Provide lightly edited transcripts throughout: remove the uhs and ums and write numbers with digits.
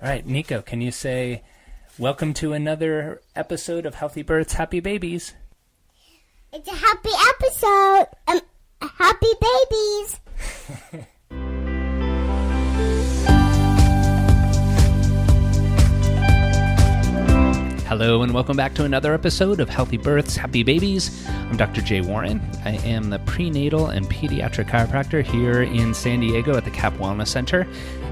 All right, Nico, can you say, welcome to another episode of Healthy Births, Happy Babies? It's a happy episode. Happy babies. Hello and welcome back to another episode of Healthy Births, Happy Babies. I'm Dr. Jay Warren. I am the prenatal and pediatric chiropractor here in San Diego at the CAP Wellness Center.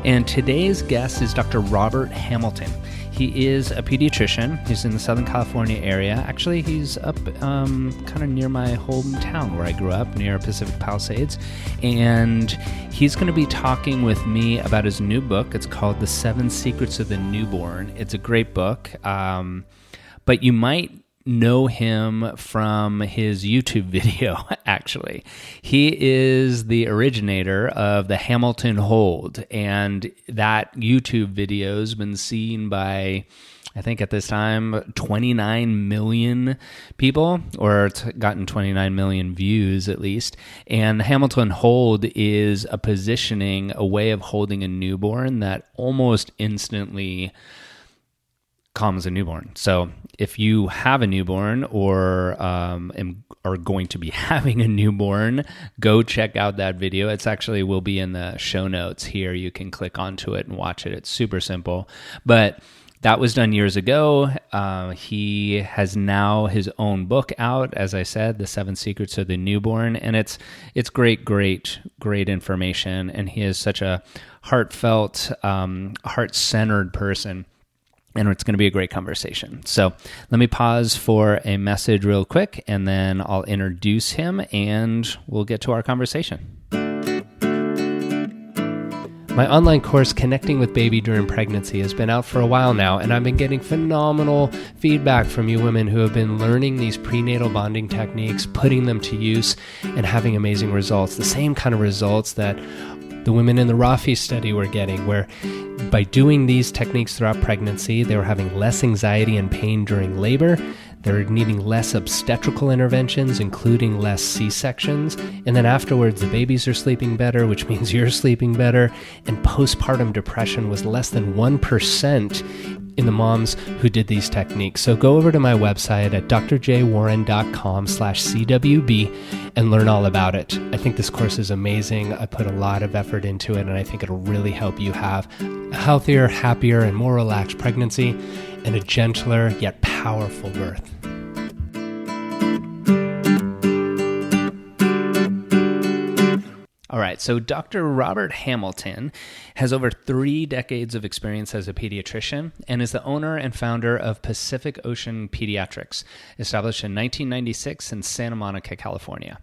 And today's guest is Dr. Robert Hamilton. He is a pediatrician. He's in the Southern California area. Actually, he's up kind of near my hometown where I grew up, near Pacific Palisades. And he's going to be talking with me about his new book. It's called The 7 Secrets of the Newborn. It's a great book, but you might know him from his YouTube video, actually. He is the originator of the Hamilton Hold, and that YouTube video has been seen by, I think at this time, 29 million people, or it's gotten 29 million views at least. And the Hamilton Hold is a positioning, a way of holding a newborn that almost instantly calms a newborn. So if you have a newborn or are going to be having a newborn, go check out that video. It's actually will be in the show notes here. You can click onto it and watch it. It's super simple. But that was done years ago. He has now his own book out, as I said, The 7 Secrets of the Newborn, and it's great information. And he is such a heartfelt, heart-centered person. And it's going to be a great conversation. So let me pause for a message real quick, and then I'll introduce him, and we'll get to our conversation. My online course, Connecting with Baby During Pregnancy, has been out for a while now, and I've been getting phenomenal feedback from you women who have been learning these prenatal bonding techniques, putting them to use, and having amazing results. The same kind of results that the women in the Rafi study were getting, where by doing these techniques throughout pregnancy, they were having less anxiety and pain during labor. They're needing less obstetrical interventions, including less C-sections. And then afterwards, the babies are sleeping better, which means you're sleeping better. And postpartum depression was less than 1% in the moms who did these techniques. So go over to my website at drjwarren.com/CWB and learn all about it. I think this course is amazing. I put a lot of effort into it, and I think it'll really help you have a healthier, happier, and more relaxed pregnancy and a gentler yet powerful birth. All right, so Dr. Robert Hamilton has over 3 decades of experience as a pediatrician and is the owner and founder of Pacific Ocean Pediatrics, established in 1996 in Santa Monica, California.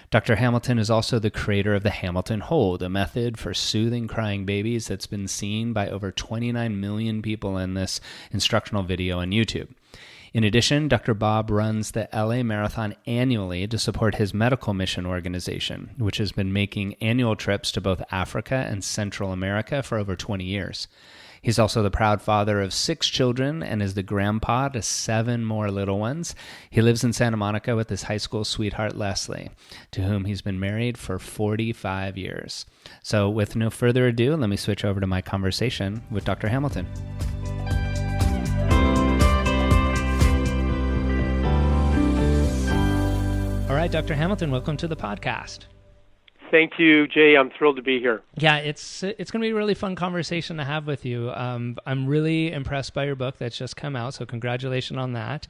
Dr. Hamilton is also the creator of the Hamilton Hold, a method for soothing crying babies that's been seen by over 29 million people in this instructional video on YouTube. In addition, Dr. Bob runs the LA Marathon annually to support his medical mission organization, which has been making annual trips to both Africa and Central America for over 20 years. He's also the proud father of 6 children and is the grandpa to 7 more little ones. He lives in Santa Monica with his high school sweetheart, Leslie, to whom he's been married for 45 years. So with no further ado, let me switch over to my conversation with Dr. Hamilton. All right, Dr. Hamilton, welcome to the podcast. Thank you, Jay. I'm thrilled to be here. Yeah, it's going to be a really fun conversation to have with you. I'm really impressed by your book that's just come out, so congratulations on that.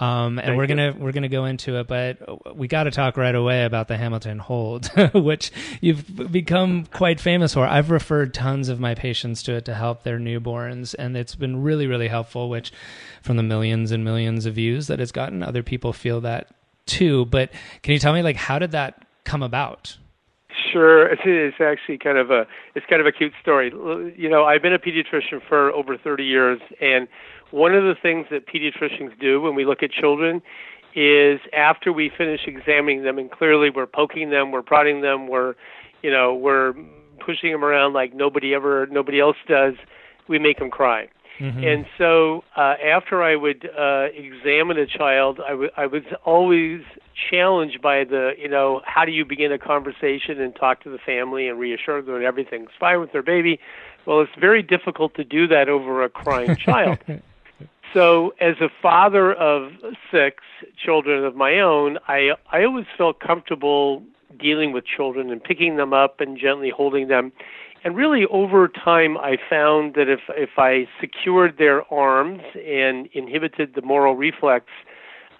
And we're gonna go into it, but we got to talk right away about the Hamilton Hold, which you've become quite famous for. I've referred tons of my patients to it to help their newborns, and it's been really, really helpful. Which, from the millions and millions of views that it's gotten, other people feel that too. But can you tell me, how did that come about? Sure, it's actually kind of a cute story. You know, I've been a pediatrician for over 30 years, and one of the things that pediatricians do when we look at children is after we finish examining them, and clearly we're poking them, we're prodding them, we're pushing them around like nobody else does, we make them cry. And so after I would examine a child, I was always challenged by how do you begin a conversation and talk to the family and reassure them that everything's fine with their baby? Well, it's very difficult to do that over a crying child. So as a father of 6 children of my own, I always felt comfortable dealing with children and picking them up and gently holding them. And really over time, I found that if I secured their arms and inhibited the moral reflex,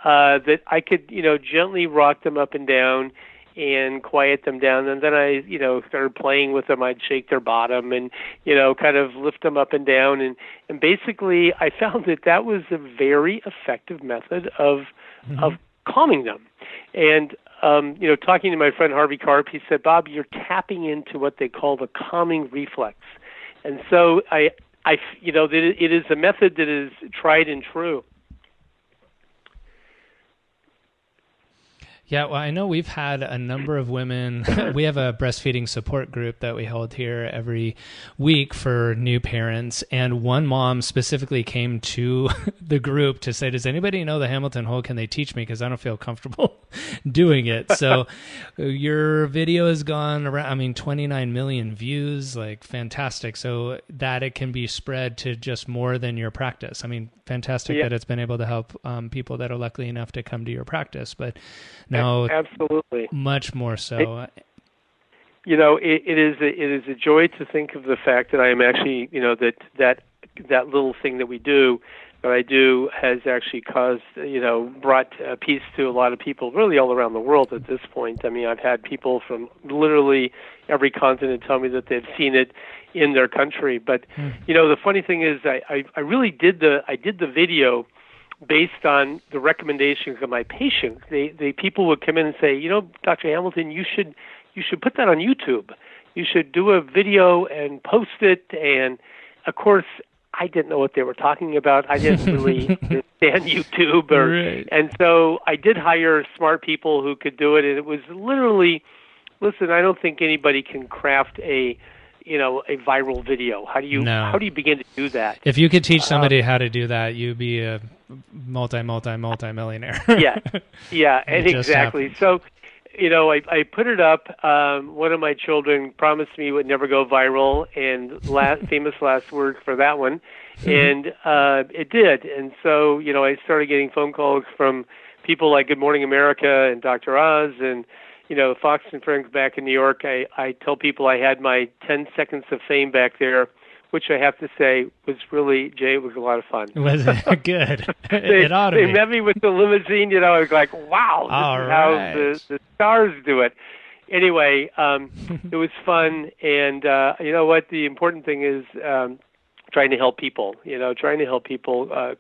that I could, gently rock them up and down and quiet them down. And then I, started playing with them. I'd shake their bottom and, kind of lift them up and down. And basically, I found that was a very effective method of calming them. And, talking to my friend Harvey Karp, he said, Bob, you're tapping into what they call the calming reflex. And so that it is a method that is tried and true. Yeah, well, I know we've had a number of women. We have a breastfeeding support group that we hold here every week for new parents. And one mom specifically came to the group to say, does anybody know the Hamilton Hold? Can they teach me? Because I don't feel comfortable doing it. So your video has gone around, 29 million views, like fantastic. So that it can be spread to just more than your practice. Fantastic that it's been able to help people that are lucky enough to come to your practice. But now, absolutely, much more so. It is a joy to think of the fact that I am actually, that little thing that I do has actually caused, brought peace to a lot of people, really all around the world at this point. I've had people from literally every continent tell me that they've seen it in their country. But the funny thing is, I really did the video based on the recommendations of my patients. They people would come in and say, Dr. Hamilton, you should put that on YouTube. You should do a video and post it. And of course, I didn't know what they were talking about. I didn't really understand YouTube, right. And so I did hire smart people who could do it. And it was literally, listen, I don't think anybody can craft a viral video. How do you begin to do that? If you could teach somebody how to do that, you'd be a multi-millionaire. Yeah, and exactly. So, I put it up. One of my children promised me it would never go viral, and famous last words for that one, and it did. And so, I started getting phone calls from people like Good Morning America and Dr. Oz and Fox and Friends back in New York. I tell people I had my 10 seconds of fame back there, which I have to say was really, Jay, it was a lot of fun. Was it good? It ought to be. They met me with the limousine, I was like, wow, this is how the stars do it. Anyway, it was fun, and you know what? The important thing is trying to help people,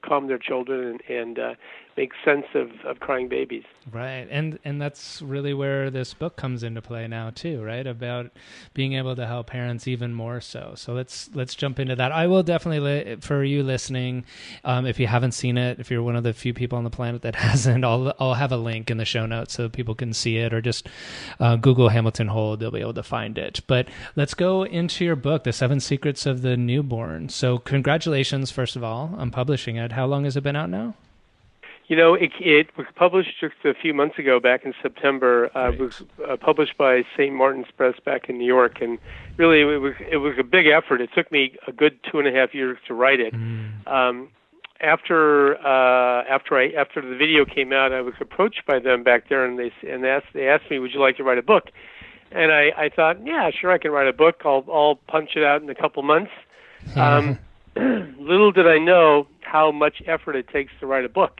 calm their children and make sense of crying babies. Right. And that's really where this book comes into play now too, right? About being able to help parents even more so. So let's jump into that. I will definitely, for you listening, if you haven't seen it, if you're one of the few people on the planet that hasn't, I'll have a link in the show notes so people can see it, or just Google Hamilton Hold, they'll be able to find it. But let's go into your book, The 7 Secrets of the Newborn. So congratulations, first of all, on publishing it. How long has it been out now? It was published just a few months ago, back in September. Right. It was published by St. Martin's Press back in New York, and really it was a big effort. It took me a good 2.5 years to write it. After the video came out, I was approached by them back there, and they asked me, "Would you like to write a book?" And I thought, yeah, sure, I can write a book. I'll punch it out in a couple months. Little did I know how much effort it takes to write a book.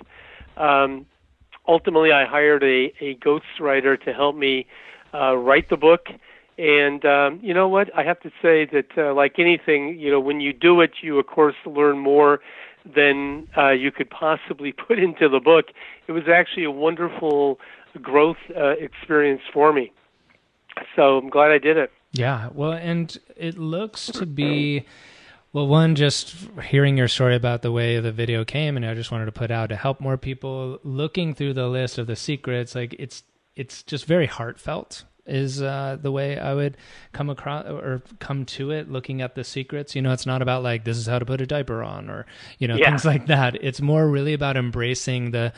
Ultimately, I hired a ghostwriter to help me write the book. And you know what? I have to say that, like anything, when you do it, you, of course, learn more than you could possibly put into the book. It was actually a wonderful growth experience for me. So I'm glad I did it. Yeah, well, and it looks to be... Well, one, just hearing your story about the way the video came, and I just wanted to put out to help more people, looking through the list of the secrets, like it's just very heartfelt. is the way I would come across or come to it, looking at the secrets. It's not about like, this is how to put a diaper on or, things like that. It's more really about embracing the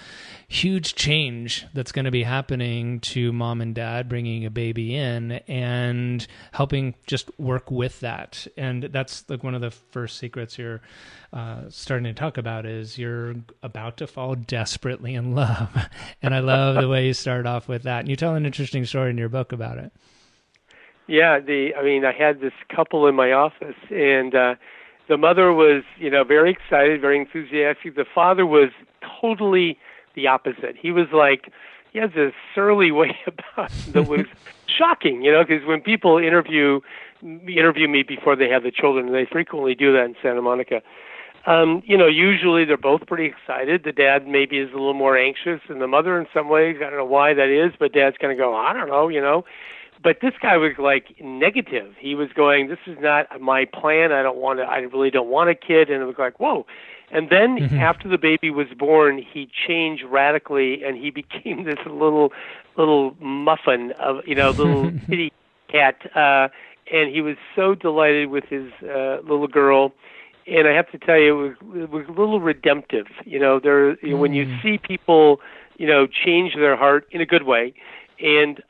huge change that's going to be happening to mom and dad bringing a baby in and helping just work with that. And that's like one of the first secrets you're starting to talk about is you're about to fall desperately in love. And I love the way you start off with that. And you tell an interesting story in your book about it. Yeah, I had this couple in my office, and the mother was, very excited, very enthusiastic. The father was totally the opposite. He was like, he has this surly way about him that was shocking, because when people interview me before they have the children, and they frequently do that in Santa Monica, usually they're both pretty excited. The dad maybe is a little more anxious, and the mother in some ways, I don't know why that is, but dad's going to go, I don't know. But this guy was like negative. He was going, this is not my plan. I really don't want a kid. And it was like, whoa. And then after the baby was born, he changed radically, and he became this little muffin of, little kitty cat. And he was so delighted with his little girl. And I have to tell you, it was a little redemptive. When you see people, change their heart in a good way, and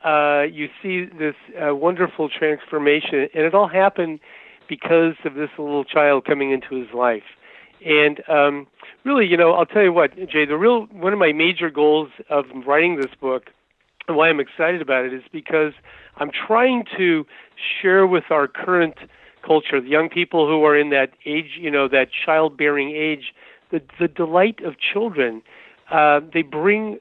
you see this wonderful transformation, and it all happened because of this little child coming into his life. And really, I'll tell you what, Jay, one of my major goals of writing this book and why I'm excited about it is because I'm trying to share with our current culture, the young people who are in that age, that childbearing age, the delight of children. They bring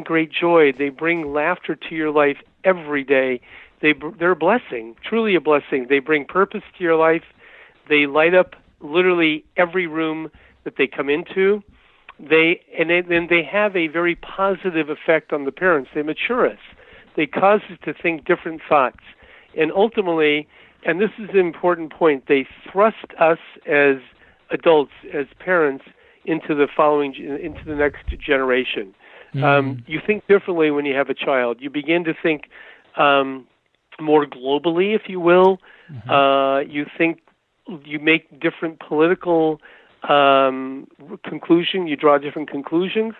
great joy. They bring laughter to your life every day. They're a blessing, truly a blessing. They bring purpose to your life. They light up literally every room that they come into. They have a very positive effect on the parents. They mature us. They cause us to think different thoughts. And ultimately, and this is an important point, they thrust us as adults, as parents, into the next generation. You think differently when you have a child. You begin to think more globally, if you will. You make different political conclusions. You draw different conclusions.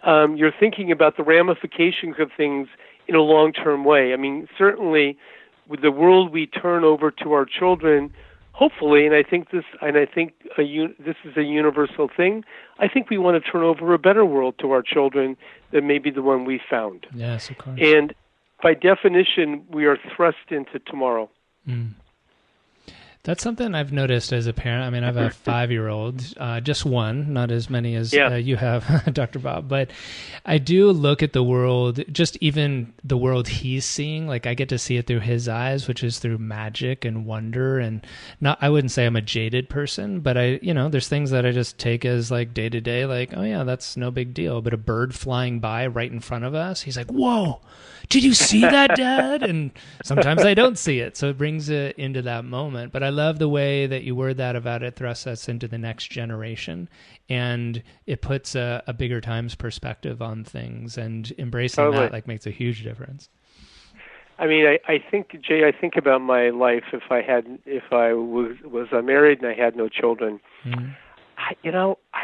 You're thinking about the ramifications of things in a long-term way. I mean, certainly, with the world we turn over to our children, hopefully, and I think this is a universal thing, I think we want to turn over a better world to our children than maybe the one we found. Yes, of course. And by definition, we are thrust into tomorrow. That's something I've noticed as a parent. I mean, I have a 5-year-old, just one, not as many as you have, Dr. Bob. But I do look at the world, just even the world he's seeing. Like, I get to see it through his eyes, which is through magic and wonder. And I wouldn't say I'm a jaded person, but there's things that I just take as like day to day, like, oh yeah, that's no big deal. But a bird flying by right in front of us, he's like, whoa, did you see that, Dad? And sometimes I don't see it. So it brings it into that moment. But I love the way that you word that about it thrusts us into the next generation. And it puts a bigger times perspective on things, and embracing that like makes a huge difference. I mean, I think, Jay, I think about my life if I was unmarried and I had no children. I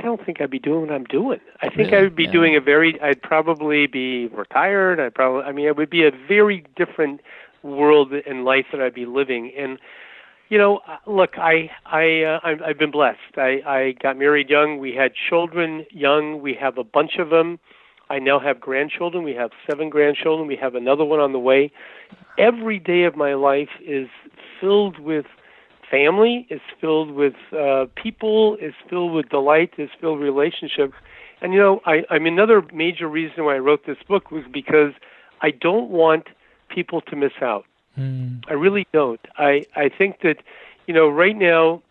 don't think I'd be doing what I'm doing. I think I would be doing I'd probably be retired. It would be a very different world and life that I'd be living. And, look, I've been blessed. I got married young. We had children young. We have a bunch of them. I now have grandchildren. We have 7 grandchildren. We have another one on the way. Every day of my life is filled with family, is filled with people, is filled with delight, is filled with relationships. And, another major reason why I wrote this book was because I don't want people to miss out. I really don't. I think that, right now,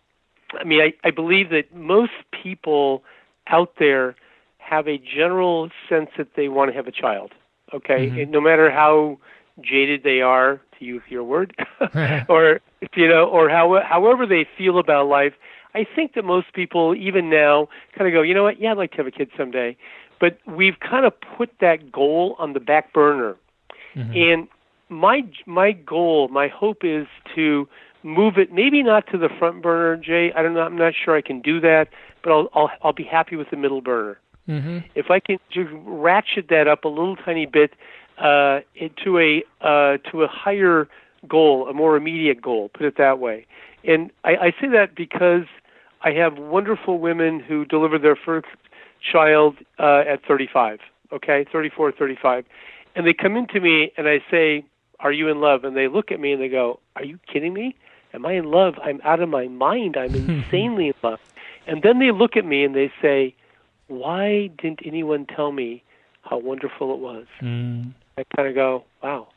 I believe that most people out there have a general sense that they want to have a child, okay? And no matter how jaded they are, to use your word, or however they feel about life, I think that most people, even now, kind of go, you know what? Yeah, I'd like to have a kid someday, but we've kind of put that goal on the back burner, and my goal, my hope is to move it, maybe not to the front burner, Jay. I don't know. I'm not sure I can do that, but I'll be happy with the middle burner. Mm-hmm. If I can just ratchet that up a little tiny bit to a higher goal, a more immediate goal, put it that way. And I say that because I have wonderful women who deliver their first child at 35, 34, 35. And they come into me and I say, "Are you in love?" And they look at me and they go, "Are you kidding me? Am I in love? I'm out of my mind. I'm insanely in love." And then they look at me and they say, "Why didn't anyone tell me how wonderful it was?" I kind of go, "Wow."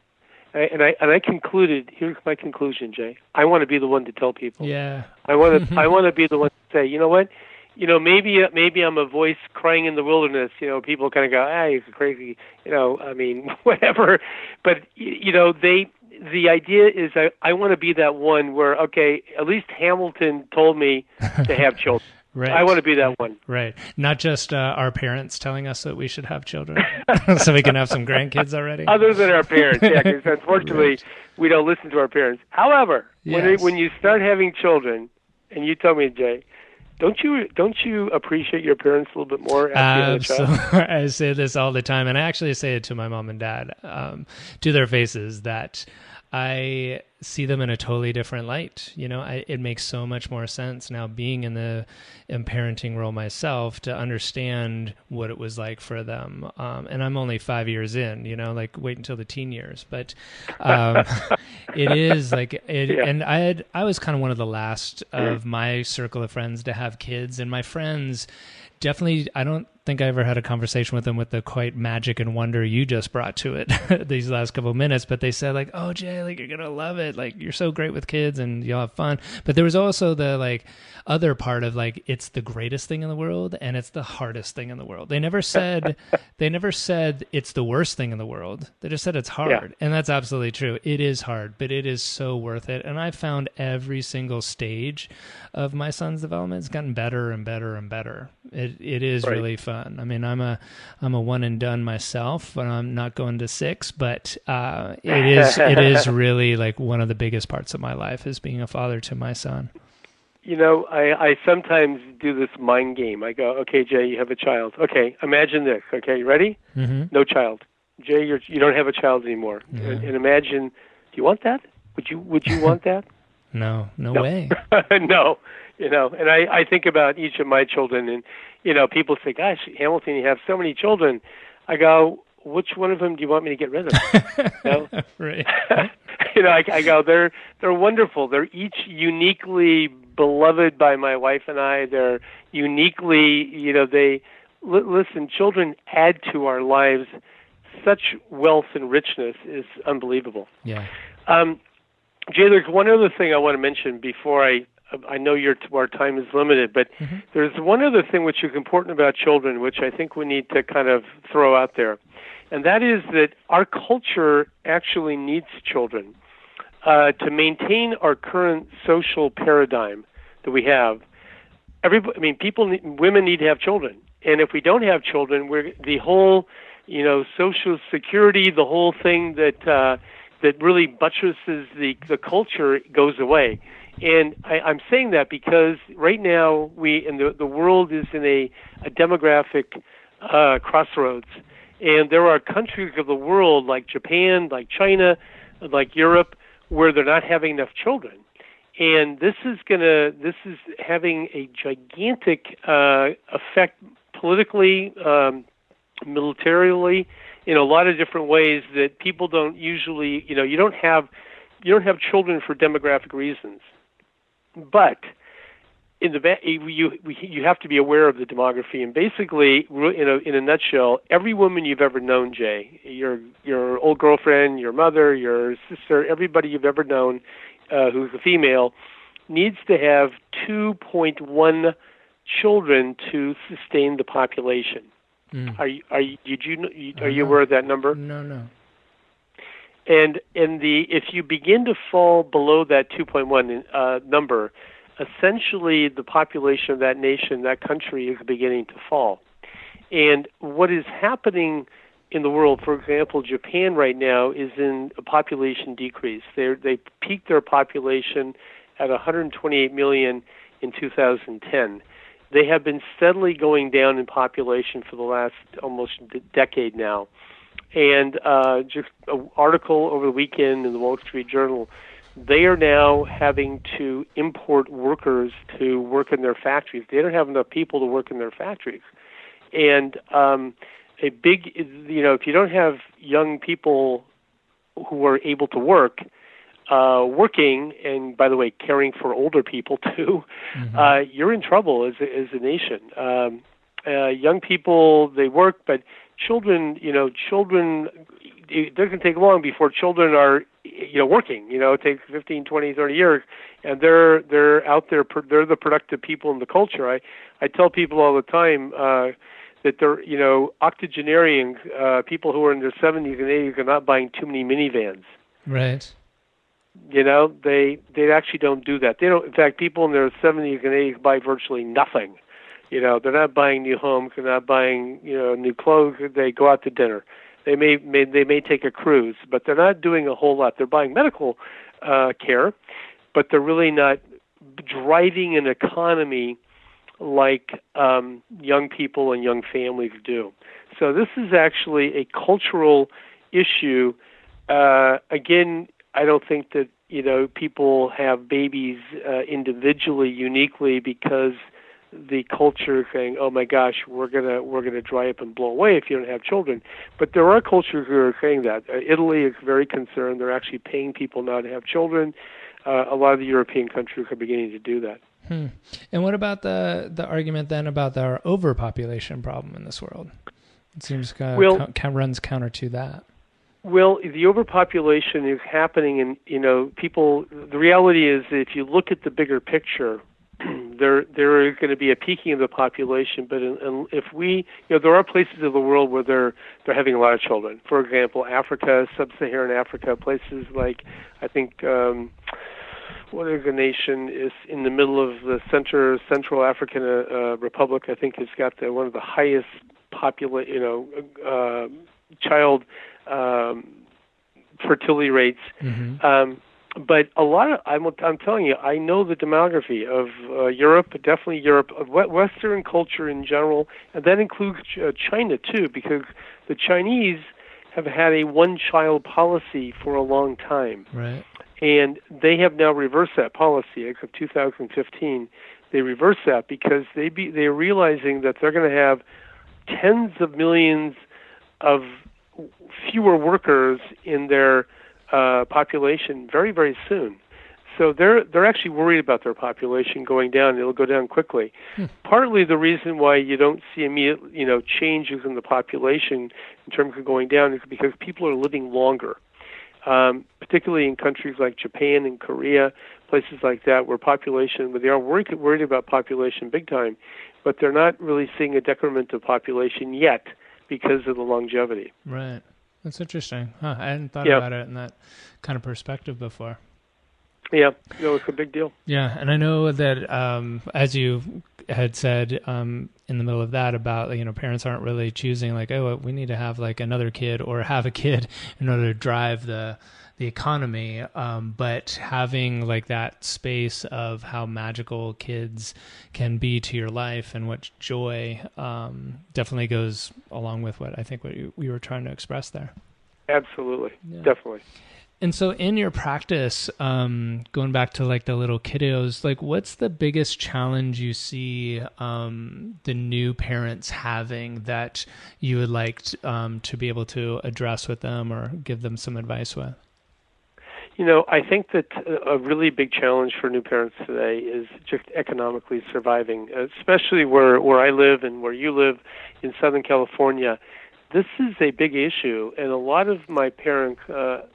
And I concluded, here's my conclusion, Jay. I want to be the one to tell people. Yeah. I want to be the one to say, you know what? Maybe I'm a voice crying in the wilderness. People kind of go, he's crazy. I mean, whatever. But the idea is I want to be that one where, okay, at least Hamilton told me to have children. Right. I want to be that one. Right. Not just our parents telling us that we should have children so we can have some grandkids already. Other than our parents, yeah, because unfortunately we don't listen to our parents. However, Yes. when you start having children, and you tell me, Jay, don't you appreciate your parents a little bit more after you have a child? I say this all the time, and I actually say it to my mom and dad, to their faces, that I see them in a totally different light. It makes so much more sense now being in the parenting role myself to understand what it was like for them. And I'm only 5 years in, wait until the teen years. But it is like it. Yeah. And I was kind of one of the last of my circle of friends to have kids, and my friends definitely, I don't think I ever had a conversation with them with the quite magic and wonder you just brought to it these last couple of minutes, but they said like, "Oh, Jay, like you're going to love it. Like you're so great with kids and you'll have fun." But there was also the like other part of like, it's the greatest thing in the world and it's the hardest thing in the world. They never said it's the worst thing in the world. They just said it's hard. Yeah. And that's absolutely true. It is hard, but it is so worth it. And I've found every single stage of my son's development has gotten better and better and better. It is right. Really fun. I mean, I'm a one and done myself, but I'm not going to 6. But it is really like one of the biggest parts of my life is being a father to my son. I sometimes do this mind game. I go, "Okay, Jay, you have a child. Okay, imagine this. Okay, you ready? Mm-hmm. No child. Jay, you don't have a child anymore. Yeah. And imagine, do you want that? Would you want that? No way. No. And I think about each of my children, and people say, "Gosh, Hamilton, you have so many children." I go, "Which one of them do you want me to get rid of?" Right. I go, they're wonderful. They're each uniquely beloved by my wife and I. They're uniquely, listen, children add to our lives such wealth and richness is unbelievable. Yeah. Jay, there's one other thing I want to mention before I know our time is limited, but mm-hmm. There's one other thing which is important about children, which I think we need to kind of throw out there, and that is that our culture actually needs children to maintain our current social paradigm that we have. Women need to have children, and if we don't have children, the whole, social security, the whole thing that really buttresses the culture goes away. And I'm saying that because right now the world is in a demographic crossroads, and there are countries of the world like Japan, like China, like Europe, where they're not having enough children, and this is having a gigantic effect politically, militarily, in a lot of different ways that people don't usually. You don't have children for demographic reasons. But in you have to be aware of the demography, and basically, in a nutshell, every woman you've ever known, Jay, your old girlfriend, your mother, your sister, everybody you've ever known who's a female, needs to have 2.1 children to sustain the population. Mm. Are you aware of that number? No. And if you begin to fall below that 2.1 number, essentially the population of that nation, that country, is beginning to fall. And what is happening in the world. For example, Japan right now is in a population decrease. They peaked their population at 128 million in 2010. They have been steadily going down in population for the last almost decade now. And just an article over the weekend in the Wall Street Journal, they are now having to import workers to work in their factories. They don't have enough people to work in their factories. And if you don't have young people who are able to work, working, and by the way, caring for older people too, you're in trouble as a nation. Young people, they work, but children, it doesn't take long before children are, working. It takes 15, 20, 30 years, and they're out there. They're the productive people in the culture. I tell people all the time that they're, octogenarians, people who are in their 70s and 80s, are not buying too many minivans. Right. They actually don't do that. They don't. In fact, people in their 70s and 80s buy virtually nothing. They're not buying new homes. They're not buying new clothes. They go out to dinner. They may take a cruise, but they're not doing a whole lot. They're buying medical care, but they're really not driving an economy like young people and young families do. So this is actually a cultural issue. Again, I don't think that people have babies individually, uniquely, because the culture is saying, "Oh my gosh, we're gonna dry up and blow away if you don't have children." But there are cultures who are saying that. Italy is very concerned. They're actually paying people now to have children. A lot of the European countries are beginning to do that. And what about the argument then about our overpopulation problem in this world? It seems runs counter to that. Well, the overpopulation is happening, and people. The reality is, if you look at the bigger picture, there is going to be a peaking of the population. But if we, there are places of the world where they're having a lot of children. For example, Africa, sub-Saharan Africa, places like, I think, what is the nation is in the middle of the Central African Republic. I think it's got one of the highest child fertility rates. But a lot of, I'm telling you, I know the demography of Europe, definitely Europe, of Western culture in general, and that includes China too, because the Chinese have had a one-child policy for a long time. Right. And they have now reversed that policy. As of 2015, they reversed that because they're realizing that they're going to have tens of millions of fewer workers in their population very, very soon. So they're actually worried about their population going down. It'll go down quickly. Partly the reason why you don't see immediate, changes in the population in terms of going down is because people are living longer, particularly in countries like Japan and Korea, places like that where they are worried about population big time, but they're not really seeing a decrement of population yet because of the longevity. Right. That's interesting. I hadn't thought about it in that kind of perspective before. Yeah, it's a big deal. Yeah, and I know that as you had said in the middle of that about, parents aren't really choosing like, oh, we need to have like another kid or have a kid in order to drive the economy, but having like that space of how magical kids can be to your life and what joy definitely goes along with what I think what you were trying to express there. Absolutely. Yeah. Definitely. And so in your practice, going back to like the little kiddos, like what's the biggest challenge you see the new parents having that you would like to be able to address with them or give them some advice with? I think that a really big challenge for new parents today is just economically surviving, especially where I live and where you live in Southern California. This is a big issue, and a lot of my parents,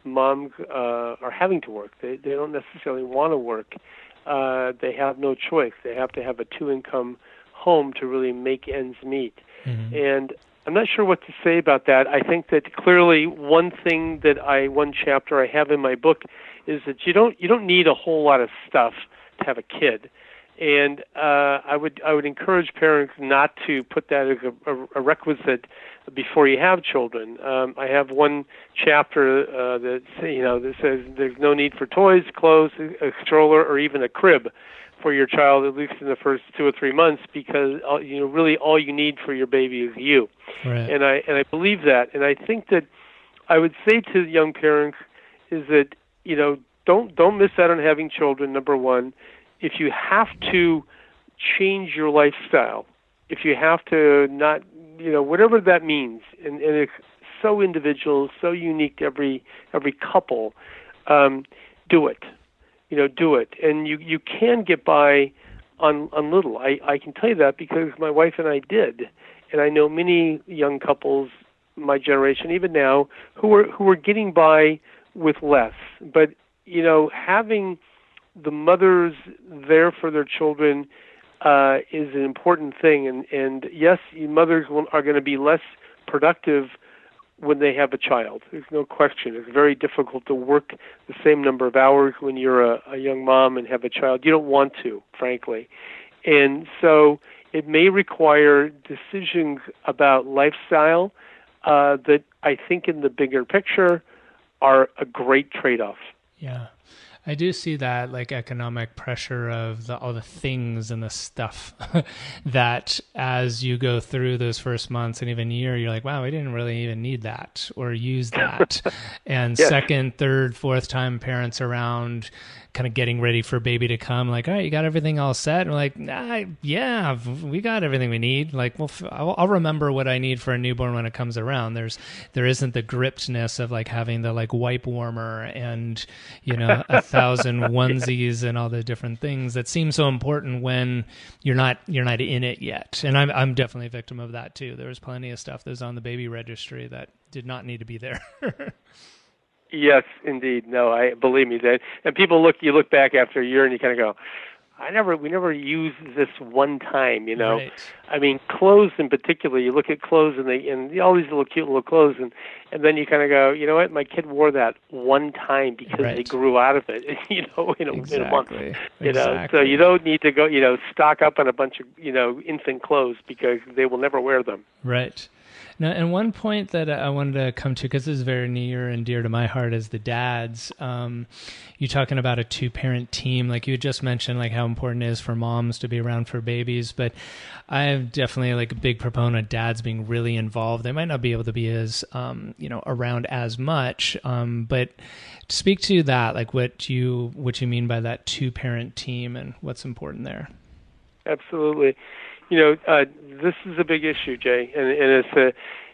moms, are having to work. They don't necessarily want to work. They have no choice. They have to have a two-income home to really make ends meet. Mm-hmm. And I'm not sure what to say about that. I think that clearly one chapter I have in my book is that you don't need a whole lot of stuff to have a kid. And I would encourage parents not to put that as a requisite before you have children. I have one chapter that says there's no need for toys, clothes, a stroller, or even a crib for your child, at least in the first 2 or 3 months, because really all you need for your baby is you. Right. And I believe that, and I think that I would say to young parents is that don't miss out on having children. Number one, if you have to change your lifestyle, if you have to not, whatever that means, and it's so individual, so unique to every couple, do it. Do it. And you can get by on little. I can tell you that because my wife and I did. And I know many young couples, my generation, even now, who are getting by with less. But, having the mothers there for their children is an important thing. And yes, mothers are going to be less productive when they have a child. There's no question. It's very difficult to work the same number of hours when you're a young mom and have a child. You don't want to, frankly. And so it may require decisions about lifestyle that I think in the bigger picture are a great trade-off. Yeah. I do see that like economic pressure of all the things and the stuff that as you go through those first months and even year, you're like, wow, we didn't really even need that or use that. And yes. Second, third, fourth time parents around kind of getting ready for baby to come, like, all right, you got everything all set? And we're like, yeah, we got everything we need. Like, well, I'll remember what I need for a newborn when it comes around. There isn't the grippedness of like having the like wipe warmer and, 1,000 onesies and all the different things that seem so important when you're not in it yet. And I'm definitely a victim of that too. There was plenty of stuff that was on the baby registry that did not need to be there. Yes, indeed. No, I believe me that. And you look back after a year and you kind of go, we never used this one time, Right. I mean, clothes in particular, you look at clothes and all these cute little clothes and then you kind of go, you know what, my kid wore that one time because Right. they grew out of it, in a month. Exactly. So you don't need to go, stock up on a bunch of, infant clothes because they will never wear them. Right. Now, and one point that I wanted to come to, because this is very near and dear to my heart as the dads, you're talking about a two-parent team. Like you had just mentioned, like how important it is for moms to be around for babies. But I'm definitely like a big proponent of dads being really involved. They might not be able to be as, around as much. But speak to that, like what you mean by that two-parent team and what's important there. Absolutely. This is a big issue, Jay, and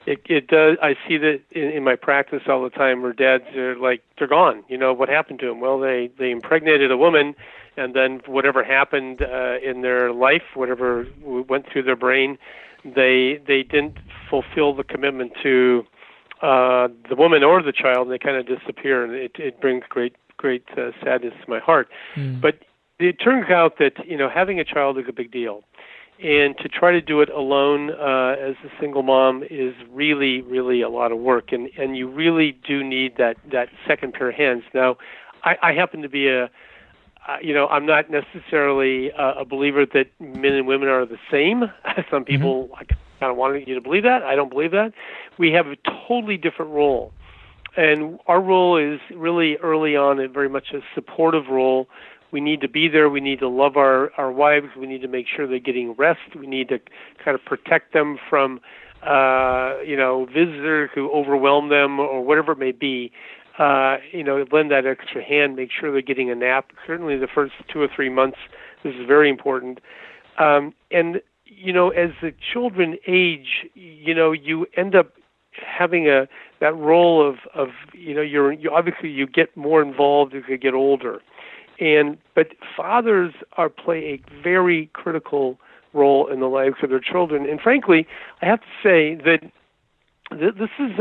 it does. I see that in my practice all the time, where dads are like, they're gone. What happened to them? Well, they impregnated a woman, and then whatever happened in their life, whatever went through their brain, they didn't fulfill the commitment to the woman or the child, and they kind of disappear, and it brings great sadness to my heart. But it turns out that having a child is a big deal. And to try to do it alone as a single mom is really, really a lot of work. And you really do need that second pair of hands. Now, I happen to be I'm not necessarily a believer that men and women are the same. Some people kind of want you to believe that. I don't believe that. We have a totally different role. And our role is really early on very much a supportive role. We need to be there. We need to love our wives. We need to make sure they're getting rest. We need to kind of protect them from, visitors who overwhelm them or whatever it may be. Lend that extra hand, make sure they're getting a nap. Certainly the first 2 or 3 months, this is very important. As the children age, you end up having that role of you obviously you get more involved as you get older. But fathers play a very critical role in the lives of their children. And frankly, I have to say that this is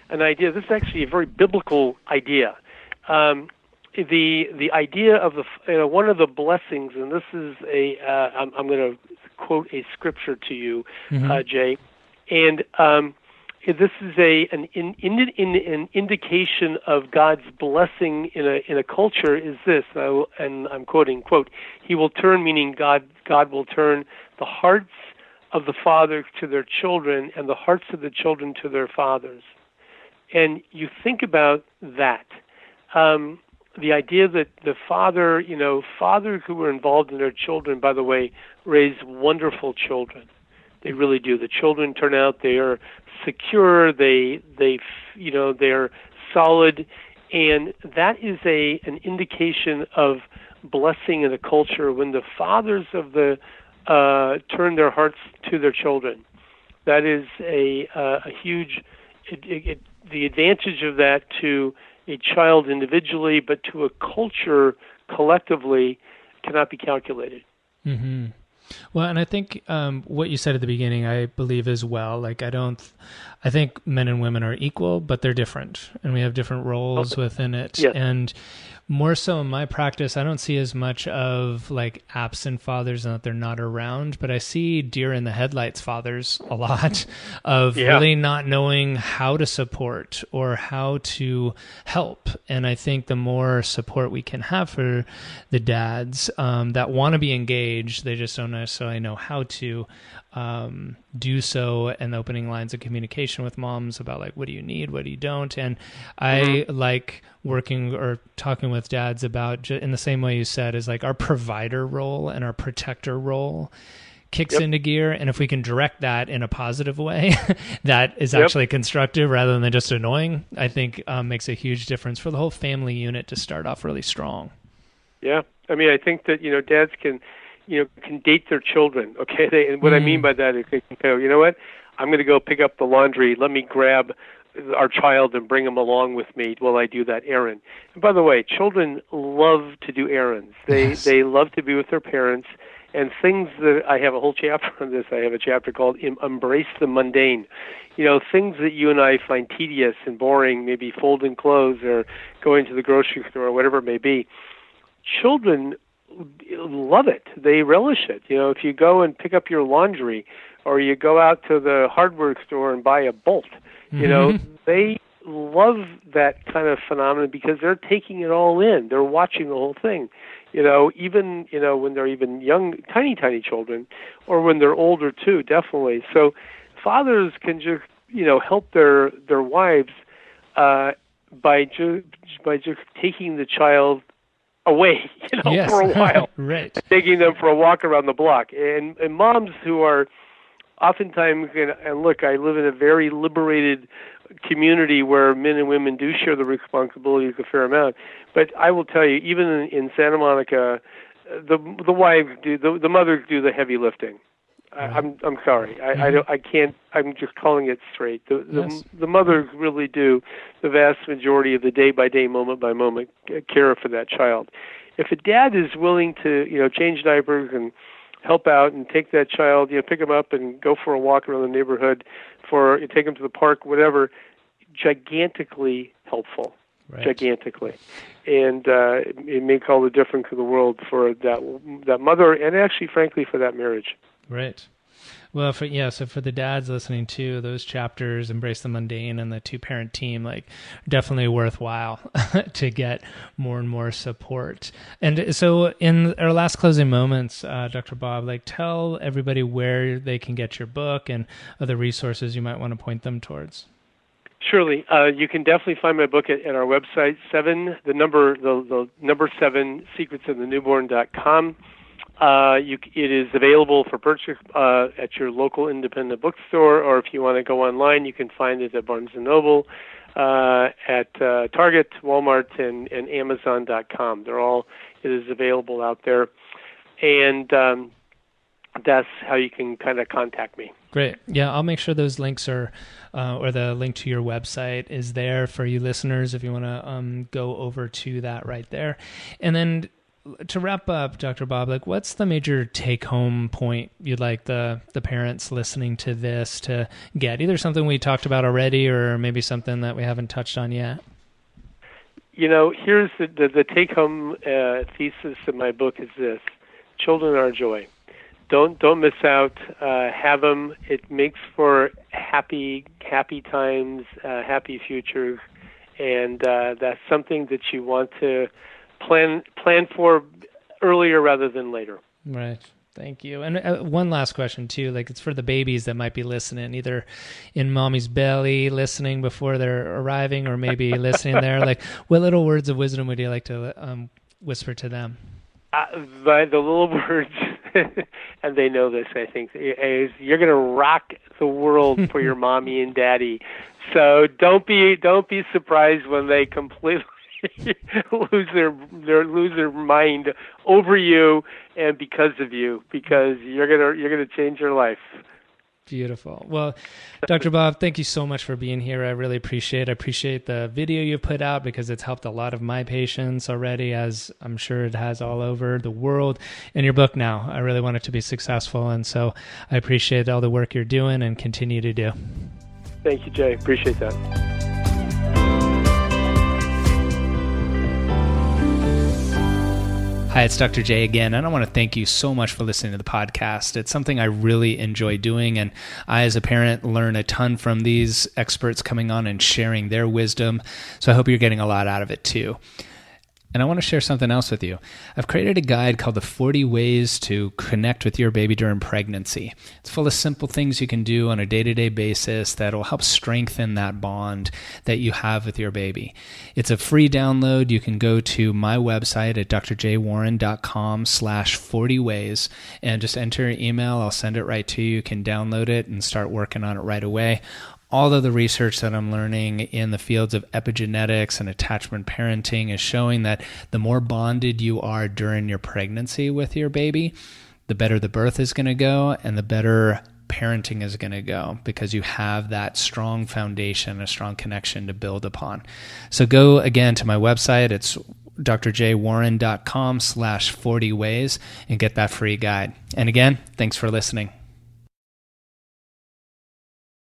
an idea. This is actually a very biblical idea. The idea of one of the blessings, and this is I'm going to quote a scripture to you, Jay, and this is an indication of God's blessing in a culture. Is this, and I'm quoting, quote, "He will turn," meaning God will turn the hearts of the fathers to their children, and the hearts of the children to their fathers. And you think about that. The idea that the father, fathers who were involved in their children, by the way, raise wonderful children. They really do. The children turn out, they are secure, they're solid, and that is an indication of blessing in the culture when the fathers of the turn their hearts to their children. That is a huge, the advantage of that to a child individually, but to a culture collectively cannot be calculated. Mm-hmm. Well, and I think what you said at the beginning, I believe as well. I think men and women are equal, but they're different, and we have different roles within it. Yes. And more so in my practice, I don't see as much of absent fathers and that they're not around, but I see deer in the headlights fathers a lot of really not knowing how to support or how to help. And I think the more support we can have for the dads that want to be engaged, they just don't necessarily know how to do so, and opening lines of communication with moms about what do you need, what do you don't. And I like working or talking with dads about, in the same way you said, is our provider role and our protector role kicks into gear. And if we can direct that in a positive way, that is actually constructive rather than just annoying, I think makes a huge difference for the whole family unit to start off really strong. Yeah. I mean, I think that, dads can date their children, okay? And what I mean by that is they can go, you know what, I'm going to go pick up the laundry. Let me grab our child and bring him along with me while I do that errand. And by the way, children love to do errands. They love to be with their parents. And things that, I have a whole chapter on this. I have a chapter called Embrace the Mundane. Things that you and I find tedious and boring, maybe folding clothes or going to the grocery store or whatever it may be. Children love it. They relish it. If you go and pick up your laundry or you go out to the hardware store and buy a bolt, they love that kind of phenomenon because they're taking it all in. They're watching the whole thing. Even when they're even young, tiny children, or when they're older too, definitely. So fathers can just, help their wives by just taking the child away, for a while, right? Taking them for a walk around the block, and moms who are oftentimes, and look, I live in a very liberated community where men and women do share the responsibilities a fair amount. But I will tell you, even in Santa Monica, the wives do, the mothers do the heavy lifting. I'm sorry, I can't. I'm just calling it straight. The mothers really do the vast majority of the day by day, moment by moment care for that child. If a dad is willing to, change diapers and help out and take that child, pick him up and go for a walk around the neighborhood, take him to the park, whatever, gigantically helpful. Right. Gigantically. And it makes all the difference in the world for that mother and actually, frankly, for that marriage. Right. Well, so for the dads listening to those chapters, Embrace the Mundane and the two-parent team, definitely worthwhile to get more and more support. And so in our last closing moments, Dr. Bob, tell everybody where they can get your book and other resources you might want to point them towards. Surely. You can definitely find my book at our website, the number 7, secretsofthenewborn.com. It is available for purchase at your local independent bookstore, or if you want to go online, you can find it at Barnes & Noble, at Target, Walmart, and Amazon.com. It is available out there, and that's how you can kind of contact me. Great. Yeah, I'll make sure those links are, or the link to your website is there for you listeners if you want to go over to that right there. And then to wrap up, Dr. Bob, what's the major take-home point you'd like the parents listening to this to get? Either something we talked about already or maybe something that we haven't touched on yet. Here's the take-home thesis of my book is this: children are joy. don't miss out. Have them. It makes for happy times, happy futures, and that's something that you want to plan for earlier rather than later. Right. Thank you. And one last question too, like it's for the babies that might be listening, either in mommy's belly, listening before they're arriving, or maybe listening there. Like, what little words of wisdom would you like to whisper to them? By the little words, and they know this, I think, is you're going to rock the world for your mommy and daddy. So don't be surprised when they completely lose their mind over you and because of you, because you're gonna change your life. Beautiful. Well, Dr. Bob, thank you so much for being here. I really appreciate it. I appreciate the video you put out because it's helped a lot of my patients already, as I'm sure it has all over the world. And your book now, I really want it to be successful. And so I appreciate all the work you're doing and continue to do. Thank you, Jay. Appreciate that. Hi, it's Dr. J again, and I want to thank you so much for listening to the podcast. It's something I really enjoy doing, and I, as a parent, learn a ton from these experts coming on and sharing their wisdom, so I hope you're getting a lot out of it too. And I want to share something else with you. I've created a guide called the 40 Ways to Connect with Your Baby During Pregnancy. It's full of simple things you can do on a day-to-day basis that will help strengthen that bond that you have with your baby. It's a free download. You can go to my website at drjwarren.com/40ways and just enter your email. I'll send it right to you. You can download it and start working on it right away. All of the research that I'm learning in the fields of epigenetics and attachment parenting is showing that the more bonded you are during your pregnancy with your baby, the better the birth is going to go and the better parenting is going to go, because you have that strong foundation, a strong connection to build upon. So go again to my website. It's drjwarren.com/40ways and get that free guide. And again, thanks for listening.